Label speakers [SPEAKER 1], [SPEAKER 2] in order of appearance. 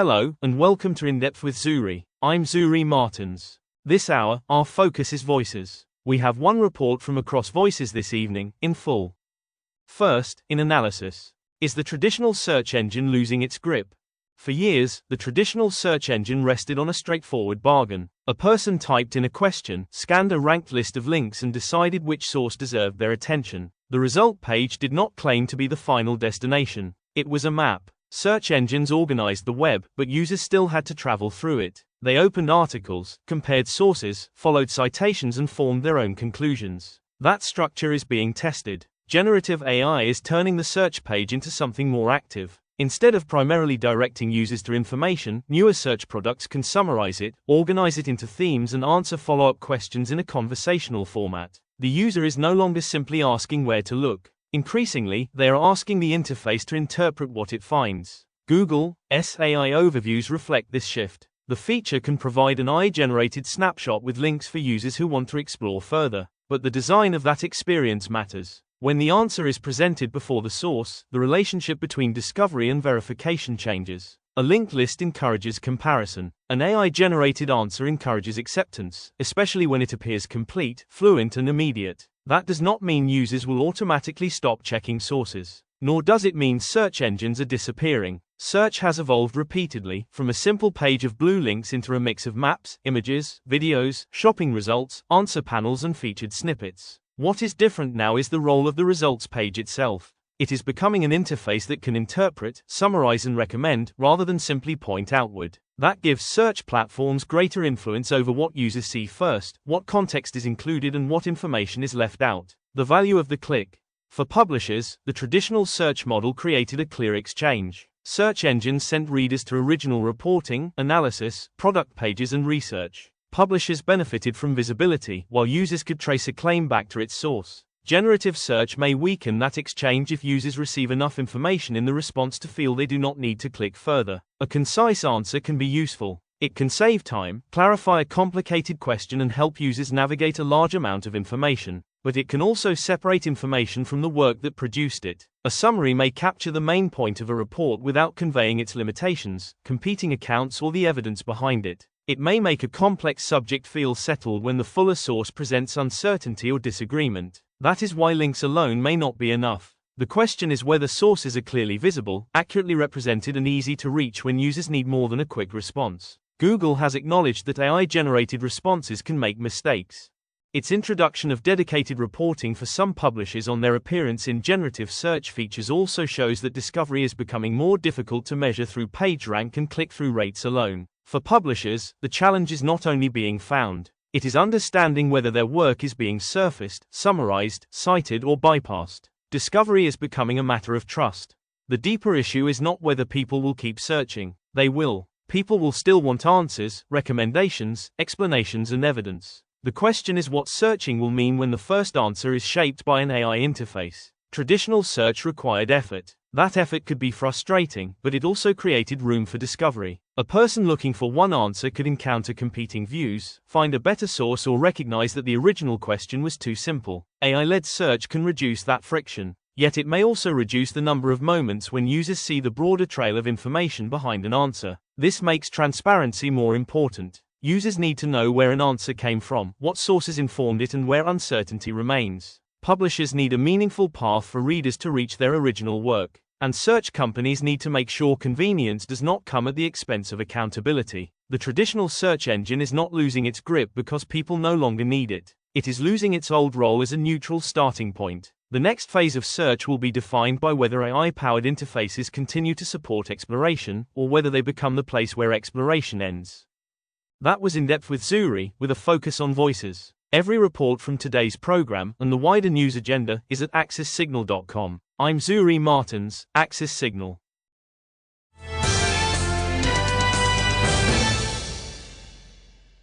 [SPEAKER 1] Hello, and welcome to In Depth with Zuri. I'm Zuri Martins. This hour, our focus is voices. We have one report from Across Voices this evening, in full. First, in analysis. Is the traditional search engine losing its grip? For years, the traditional search engine rested on a straightforward bargain. A person typed in a question, scanned a ranked list of links and decided which source deserved their attention. The result page did not claim to be the final destination. It was a map. Search engines organized the web, but users still had to travel through it. They opened articles, compared sources, followed citations and formed their own conclusions. That structure is being tested. Generative AI is turning the search page into something more active. Instead of primarily directing users to information, newer search products can summarize it, organize it into themes and answer follow-up questions in a conversational format. The user is no longer simply asking where to look. Increasingly, they are asking the interface to interpret what it finds. Google's AI overviews reflect this shift. The feature can provide an AI-generated snapshot with links for users who want to explore further. But the design of that experience matters. When the answer is presented before the source, the relationship between discovery and verification changes. A linked list encourages comparison. An AI-generated answer encourages acceptance, especially when it appears complete, fluent and immediate. That does not mean users will automatically stop checking sources. Nor does it mean search engines are disappearing. Search has evolved repeatedly, from a simple page of blue links into a mix of maps, images, videos, shopping results, answer panels and featured snippets. What is different now is the role of the results page itself. It is becoming an interface that can interpret, summarize and recommend, rather than simply point outward. That gives search platforms greater influence over what users see first, what context is included and what information is left out. The value of the click. For publishers, the traditional search model created a clear exchange. Search engines sent readers to original reporting, analysis, product pages and research. Publishers benefited from visibility, while users could trace a claim back to its source. Generative search may weaken that exchange if users receive enough information in the response to feel they do not need to click further. A concise answer can be useful. It can save time, clarify a complicated question and help users navigate a large amount of information. But it can also separate information from the work that produced it. A summary may capture the main point of a report without conveying its limitations, competing accounts or the evidence behind it. It may make a complex subject feel settled when the fuller source presents uncertainty or disagreement. That is why links alone may not be enough. The question is whether sources are clearly visible, accurately represented and easy to reach when users need more than a quick response. Google has acknowledged that AI-generated responses can make mistakes. Its introduction of dedicated reporting for some publishers on their appearance in generative search features also shows that discovery is becoming more difficult to measure through PageRank and click-through rates alone. For publishers, the challenge is not only being found. It is understanding whether their work is being surfaced, summarized, cited or bypassed. Discovery is becoming a matter of trust. The deeper issue is not whether people will keep searching. They will. People will still want answers, recommendations, explanations and evidence. The question is what searching will mean when the first answer is shaped by an AI interface. Traditional search required effort. That effort could be frustrating, but it also created room for discovery. A person looking for one answer could encounter competing views, find a better source or recognize that the original question was too simple. AI-led search can reduce that friction. Yet it may also reduce the number of moments when users see the broader trail of information behind an answer. This makes transparency more important. Users need to know where an answer came from, what sources informed it and where uncertainty remains. Publishers need a meaningful path for readers to reach their original work. And search companies need to make sure convenience does not come at the expense of accountability. The traditional search engine is not losing its grip because people no longer need it. It is losing its old role as a neutral starting point. The next phase of search will be defined by whether AI-powered interfaces continue to support exploration, or whether they become the place where exploration ends. That was In Depth with Zuri, with a focus on voices. Every report from today's program and the wider news agenda is at accesssignal.com. I'm Zuri Martins, Access Signal.